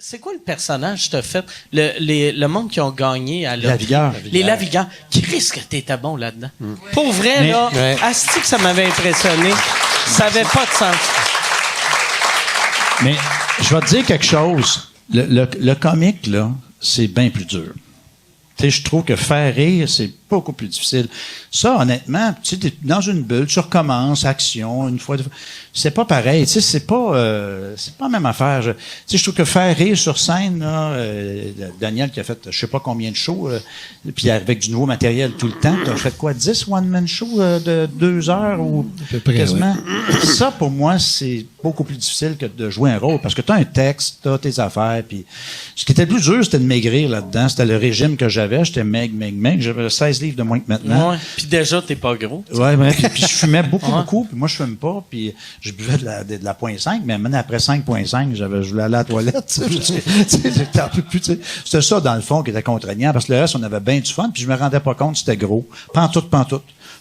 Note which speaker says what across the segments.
Speaker 1: C'est quoi le personnage que t'as fait? Le monde qui ont gagné à
Speaker 2: Lavigueur.
Speaker 1: Les Lavigueurs. Qu'est-ce que t'étais bon là-dedans? Pour vrai, là, asti que ça m'avait impressionné. Ça avait pas de sens.
Speaker 2: Mais je vais te dire quelque chose. Le comique, là, c'est bien plus dur. Tu sais, je trouve que faire rire, c'est beaucoup plus difficile. Ça, honnêtement, tu sais, t'es dans une bulle, tu recommences, action, une fois, c'est pas pareil. Tu sais, c'est pas la même affaire. Tu sais, je trouve que faire rire sur scène, là, Daniel qui a fait, je sais pas combien de shows, puis avec du nouveau matériel tout le temps, t'as fait quoi, 10 one-man shows de 2 heures ou quasiment? Ouais. Ça, pour moi, c'est beaucoup plus difficile que de jouer un rôle, parce que t'as un texte, t'as tes affaires, puis ce qui était le plus dur, c'était de maigrir là-dedans. C'était le régime que j'avais. J'étais maigre. J'avais 16 livres de moins que maintenant.
Speaker 1: Ouais. Puis déjà, t'es pas gros.
Speaker 2: Ouais, puis je fumais beaucoup. Puis moi, je fume pas. Puis je buvais de la 0.5. Mais maintenant, après 5.5, je voulais aller à la toilette. J'étais un peu plus, c'était ça, dans le fond, qui était contraignant. Parce que le reste, on avait bien du fun. Puis je me rendais pas compte, c'était gros. Pantoute.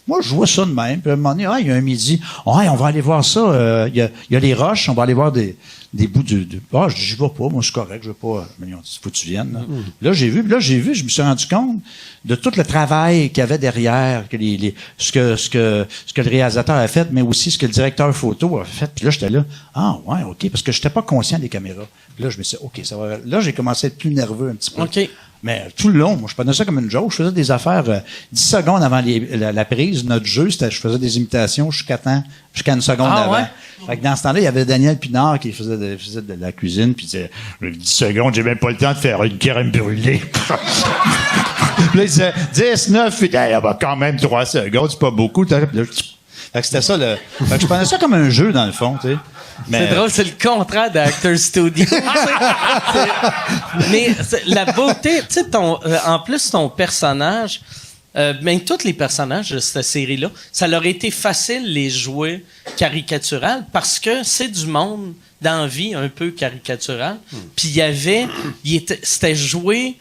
Speaker 2: Moi, je vois ça de même. Puis à un moment donné, il y a un midi. On va aller voir ça. Il y a les roches. On va aller voir des bouts je dis, j'y vais pas. Moi, c'est correct. Je veux pas. Mais il faut que tu viennes. Là, j'ai vu. Je me suis rendu compte de tout le travail qu'il y avait derrière, que ce que le réalisateur a fait, mais aussi ce que le directeur photo a fait. Puis là, j'étais là. Ah, ouais, OK. Parce que j'étais pas conscient des caméras. Puis là, je me suis dit, OK, ça va. Là, j'ai commencé à être plus nerveux un petit peu.
Speaker 1: OK.
Speaker 2: Mais tout le long, moi, je prenais ça comme une joke. Je faisais des affaires 10 secondes avant la prise. Notre jeu, c'était je faisais des imitations jusqu'à une seconde avant. Ouais? Fait que dans ce temps-là, il y avait Daniel Pinard qui faisait de la cuisine, puis il disait 10 secondes, j'ai même pas le temps de faire une crème brûlée. Là, il disait 10, 9, puis quand même 3 secondes, c'est pas beaucoup. Fait que c'était ça Fait que je prenais ça comme un jeu, dans le fond, tu sais.
Speaker 1: C'est drôle, c'est le contraire d'Actor Studio. Mais la beauté, tu sais, en plus, ton personnage, même tous les personnages de cette série-là, ça leur a été facile les jouer caricatural parce que c'est du monde d'envie un peu caricatural. Puis c'était joué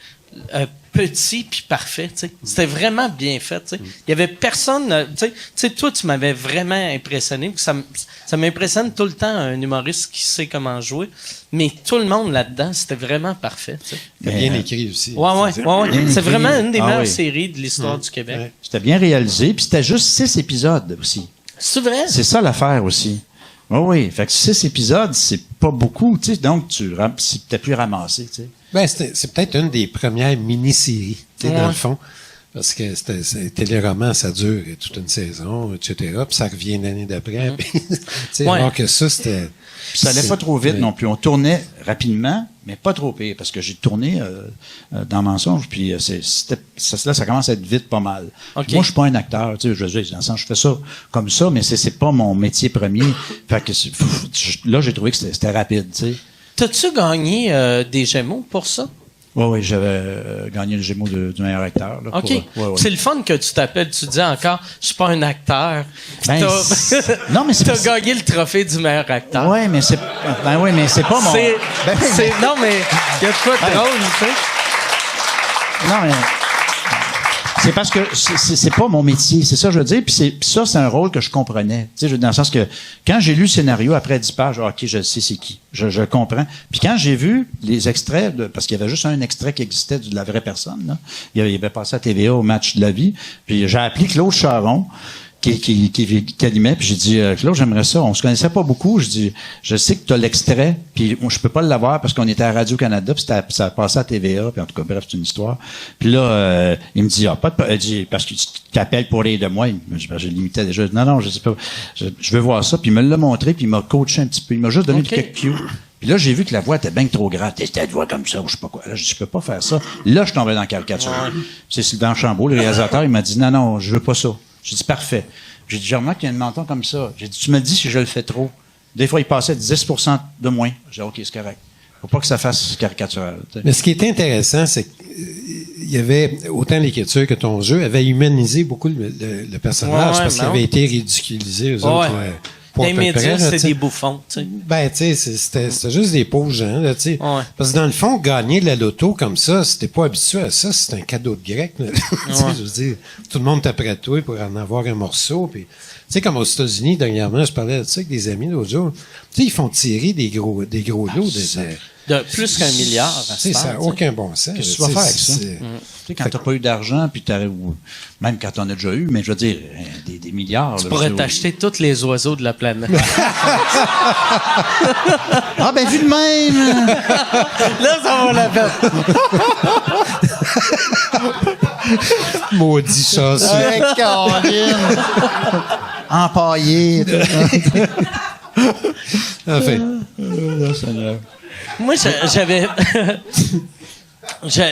Speaker 1: petit puis parfait, tu sais. C'était vraiment bien fait, tu sais. Il y avait personne, tu sais, toi, tu m'avais vraiment impressionné. Ça m'impressionne tout le temps, un humoriste qui sait comment jouer. Mais tout le monde là-dedans, c'était vraiment parfait, tu sais.
Speaker 3: Bien écrit aussi.
Speaker 1: Ouais. C'est vraiment une des meilleures séries de l'histoire du Québec.
Speaker 2: Ouais. C'était bien réalisé, puis c'était juste 6 épisodes aussi.
Speaker 1: C'est vrai?
Speaker 2: C'est ça l'affaire aussi. Oui. Fait que 6 épisodes, c'est pas beaucoup, tu sais. Donc, c'est peut-être plus ramassé, tu sais.
Speaker 3: Ben, c'est peut-être une des premières mini-séries, tu sais, dans le fond. Parce que c'est téléroman, ça dure toute une saison, etc. Puis ça revient l'année d'après. Alors que ça, c'était...
Speaker 2: Puis ça allait pas trop vite non plus. On tournait rapidement, mais pas trop pire. Parce que j'ai tourné dans Mensonge, puis ça commence à être vite pas mal. Okay. Moi, je suis pas un acteur, tu sais, je veux dire, dans le sens, je fais ça comme ça, mais c'est pas mon métier premier. Fait que là, j'ai trouvé que c'était rapide, tu sais.
Speaker 1: T'as-tu gagné des Gémeaux pour ça?
Speaker 2: Oui, j'avais gagné le Gémeaux du meilleur acteur. Là,
Speaker 1: OK. C'est le fun que tu t'appelles, tu dis encore, je suis pas un acteur.
Speaker 2: Non, mais
Speaker 1: t'as gagné le trophée du meilleur acteur.
Speaker 2: Oui, mais c'est pas mon...
Speaker 1: Non, mais il y a de quoi de drôle, tu sais.
Speaker 2: Non, mais... C'est parce que c'est pas mon métier, c'est ça que je veux dire. Puis ça, c'est un rôle que je comprenais. Tu sais, dans le sens que quand j'ai lu le scénario après 10 pages, OK, je sais c'est qui. Je comprends. Puis quand j'ai vu les extraits, parce qu'il y avait juste un extrait qui existait de la vraie personne, là. Il avait passé à TVA au match de la vie. Puis j'ai appelé Claude Charon, qui animait, puis j'ai dit Claude, j'aimerais ça. On se connaissait pas beaucoup. Je dis, je sais que tu as l'extrait, puis je peux pas l'avoir parce qu'on était à Radio-Canada, puis ça a passé à TVA, puis en tout cas, bref, c'est une histoire. Puis là, il me dit, il dit, parce que tu t'appelles pour rire de moi. Je l'imitais déjà. Non, je sais pas. Je veux voir ça. Puis il me l'a montré, puis il m'a coaché un petit peu. Il m'a juste donné quelques cues. Puis là, j'ai vu que la voix était bien trop grande. C'était une voix comme ça, ou je sais pas quoi. Là, je peux pas faire ça. Là, je tombais dans la caricature. C'est Sylvain Chambault, le réalisateur, il m'a dit, non, je veux pas ça. J'ai dit, parfait. J'ai dit, je remarque qu'il y a une menton comme ça. J'ai dit, tu me le dis si je le fais trop. Des fois, il passait 10% de moins. J'ai dit, OK, c'est correct. Faut pas que ça fasse caricatural. T'sais.
Speaker 3: Mais ce qui est intéressant, c'est qu'il y avait, autant l'écriture que ton jeu, avait humanisé beaucoup le personnage parce qu'il avait été ridiculisé, eux autres.
Speaker 1: Les médias, c'est des bouffons, tu sais.
Speaker 3: Ben, tu sais, c'était juste des pauvres gens, là, tu sais. Ouais. Parce que dans le fond, gagner la loto comme ça, si t'es pas habitué à ça, c'est un cadeau de grec, là. Je veux dire, tout le monde t'apprête à toi pour en avoir un morceau, puis... Tu sais, comme aux États-Unis, dernièrement, je parlais de ça avec des amis l'autre jour. Tu sais, ils font tirer des gros lots.
Speaker 1: de plus qu'un milliard.
Speaker 3: Ça n'a aucun bon sens.
Speaker 2: Qu'est-ce que tu vas faire avec ça? Tu sais, quand tu n'as pas eu d'argent, puis même quand tu en as déjà eu, mais je veux dire, des milliards.
Speaker 1: Tu pourrais t'acheter tous les oiseaux de la planète.
Speaker 2: Ah, ben, vu de même!
Speaker 1: Là, ça vaut la peine.
Speaker 3: Maudit chanceux.
Speaker 2: Caroline! Empaillé.
Speaker 3: Enfin.
Speaker 1: Moi,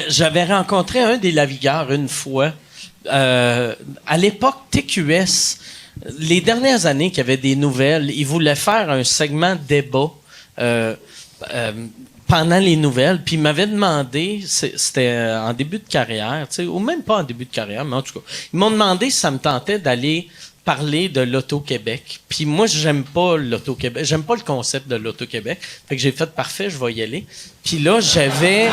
Speaker 1: j'avais rencontré un des Lavigueurs une fois. À l'époque, TQS, les dernières années qu'il y avait des nouvelles, ils voulaient faire un segment débat pendant les nouvelles, puis ils m'avaient demandé, c'était en début de carrière, tu sais, ou même pas en début de carrière, mais en tout cas, ils m'ont demandé si ça me tentait d'aller parler de l'Auto-Québec. Puis moi, j'aime pas l'Auto-Québec. J'aime pas le concept de l'Auto-Québec. Fait que j'ai fait parfait, je vais y aller. Puis là, j'avais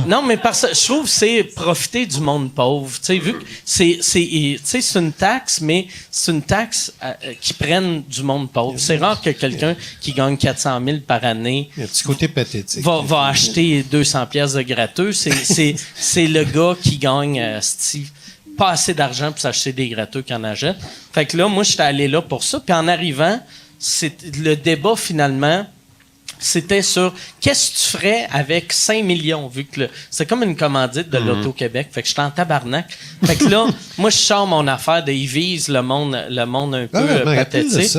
Speaker 1: non, mais je trouve que c'est profiter du monde pauvre. Tu sais, vu que c'est une taxe, mais c'est une taxe qui prenne du monde pauvre. C'est rare que quelqu'un qui gagne 400 000 par année
Speaker 3: Il y a un petit côté pathétique.
Speaker 1: va acheter 200 pièces de gratteux. C'est le gars qui gagne pas assez d'argent pour s'acheter des gratteux qui en achètent. Fait que là, moi, j'étais allé là pour ça. Puis en arrivant, le débat, finalement, c'était sur qu'est-ce que tu ferais avec 5 millions, vu que c'est comme une commandite de l'Auto-Québec. Fait que j'étais en tabarnak. Fait que là, moi, je sors mon affaire de ils visent le monde un peu pathétique.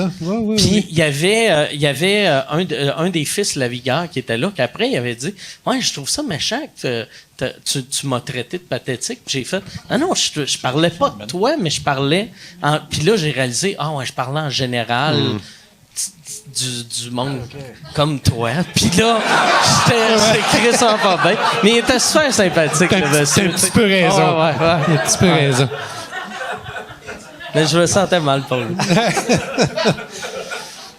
Speaker 1: Puis il y avait un des fils Lavigueur qui était là, qu'après, il avait dit « Ouais, je trouve ça méchant que tu m'as traité de pathétique. » J'ai fait « Non, je parlais pas de toi, mais je parlais... » Puis là, j'ai réalisé « Ah ouais, je parlais en général. Du monde comme toi. Puis là, j'étais écrit ça pas bien. Mais il était super sympathique, le monsieur.
Speaker 3: T'as un petit peu raison.
Speaker 1: Oh, ouais.
Speaker 3: Un petit peu raison.
Speaker 1: Mais je me sentais mal pour lui.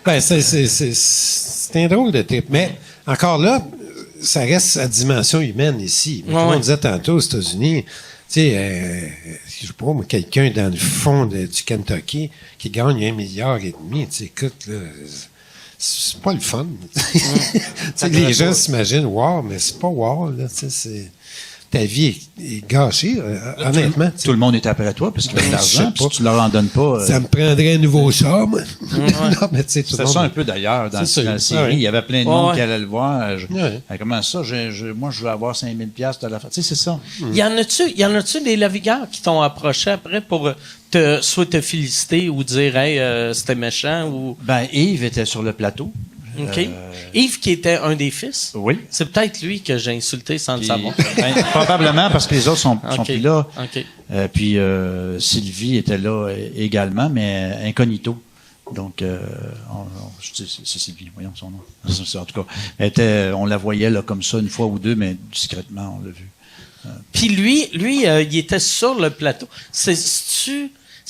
Speaker 3: Ben, c'est un drôle de trip. Mais encore là, ça reste à dimension humaine ici. Mais comme on disait tantôt aux États-Unis, tu sais, je sais pas, moi, quelqu'un dans le fond du Kentucky qui gagne 1,5 milliard, tu sais, écoute, là, c'est pas le fun. Les gens s'imaginent, wow, mais c'est pas wow, là, tu sais, ta vie est gâchée, honnêtement.
Speaker 2: Tout le monde est après toi parce qu'il y a de l'argent, puis si tu leur en donnes pas...
Speaker 3: Ça me prendrait un nouveau char, moi.
Speaker 2: Non, mais tu sais, c'est ça un peu d'ailleurs dans la série. Il y avait plein de monde qui allait le voir. Comment ça? Moi, je veux avoir 5 000 $ de la fin. Tu sais, c'est ça.
Speaker 1: Y en a-tu des Lavigueurs qui t'ont approché après pour soit te féliciter ou dire « Hey, c'était méchant » ou...
Speaker 2: Ben, Yves était sur le plateau.
Speaker 1: OK. Yves, qui était un des fils?
Speaker 2: Oui.
Speaker 1: C'est peut-être lui que j'ai insulté sans le savoir.
Speaker 2: Ben, probablement, parce que les autres sont plus là.
Speaker 1: OK.
Speaker 2: Puis Sylvie était là également, mais incognito. Donc, c'est Sylvie, voyons son nom. En tout cas, on la voyait là comme ça une fois ou deux, mais discrètement, on l'a vu.
Speaker 1: Puis lui, il était sur le plateau.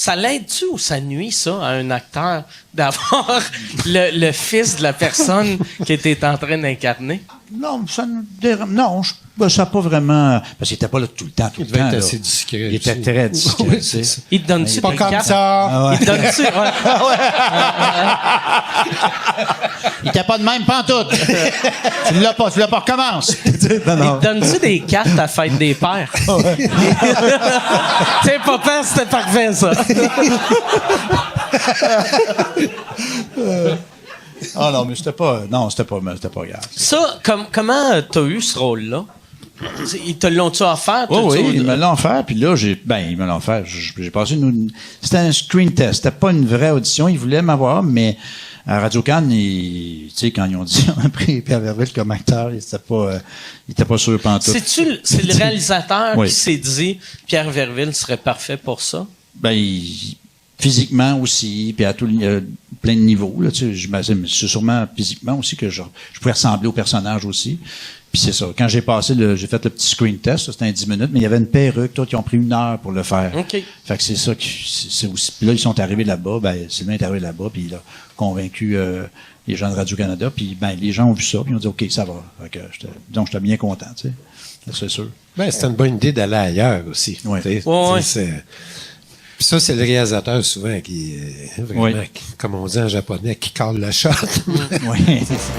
Speaker 1: Ça l'aide-tu ou ça nuit, ça, à un acteur d'avoir le fils de la personne qui était en train d'incarner?
Speaker 2: Non, ça n'a pas vraiment... Parce qu'il n'était pas là tout le temps.
Speaker 3: Il devait être assez discret.
Speaker 2: Il était très discret.
Speaker 1: Il te donne-tu
Speaker 3: pas
Speaker 1: des
Speaker 3: comme
Speaker 1: cartes?
Speaker 3: ça.
Speaker 1: Il te donne-tu...
Speaker 2: Il n'était pas de même pantoute. Tu l'as pas, recommence.
Speaker 1: Il te donne-tu des cartes à fête des pères? Tiens, papa, c'était parfait, ça.
Speaker 2: Ah non, mais c'était pas grave.
Speaker 1: Ça, comment t'as eu ce rôle-là? Ils te l'ont-tu offert?
Speaker 2: Oui, ils me l'ont offert, puis là, ils me l'ont offert. J'ai passé c'était un screen test. C'était pas une vraie audition. Ils voulaient m'avoir, mais à Radio-Can, tu sais, quand ils ont dit, on a pris Pierre Verville comme acteur, il était pas sûr pantoute.
Speaker 1: C'est le réalisateur qui s'est dit, Pierre Verville serait parfait pour ça?
Speaker 2: Ben, physiquement aussi, puis à plein de niveaux. Là, tu sais, c'est sûrement physiquement aussi que je pouvais ressembler au personnage aussi. Puis c'est ça. Quand j'ai fait le petit screen test, c'était un 10 minutes, mais il y avait une perruque, qui ont pris 1 heure pour le faire.
Speaker 1: OK.
Speaker 2: Fait que c'est ça c'est aussi. Puis là, ils sont arrivés là-bas, Sylvain est arrivé là-bas, puis il a convaincu les gens de Radio-Canada, puis les gens ont vu ça, puis ils ont dit OK, ça va. Fait que j'étais bien content, tu sais. C'est sûr.
Speaker 3: Ben, c'était une bonne idée d'aller ailleurs aussi.
Speaker 2: Ouais.
Speaker 3: Puis ça, c'est le réalisateur souvent qui, vraiment,
Speaker 2: Oui.
Speaker 3: comme on dit en japonais, qui cale la shot.
Speaker 2: Oui, c'est ça.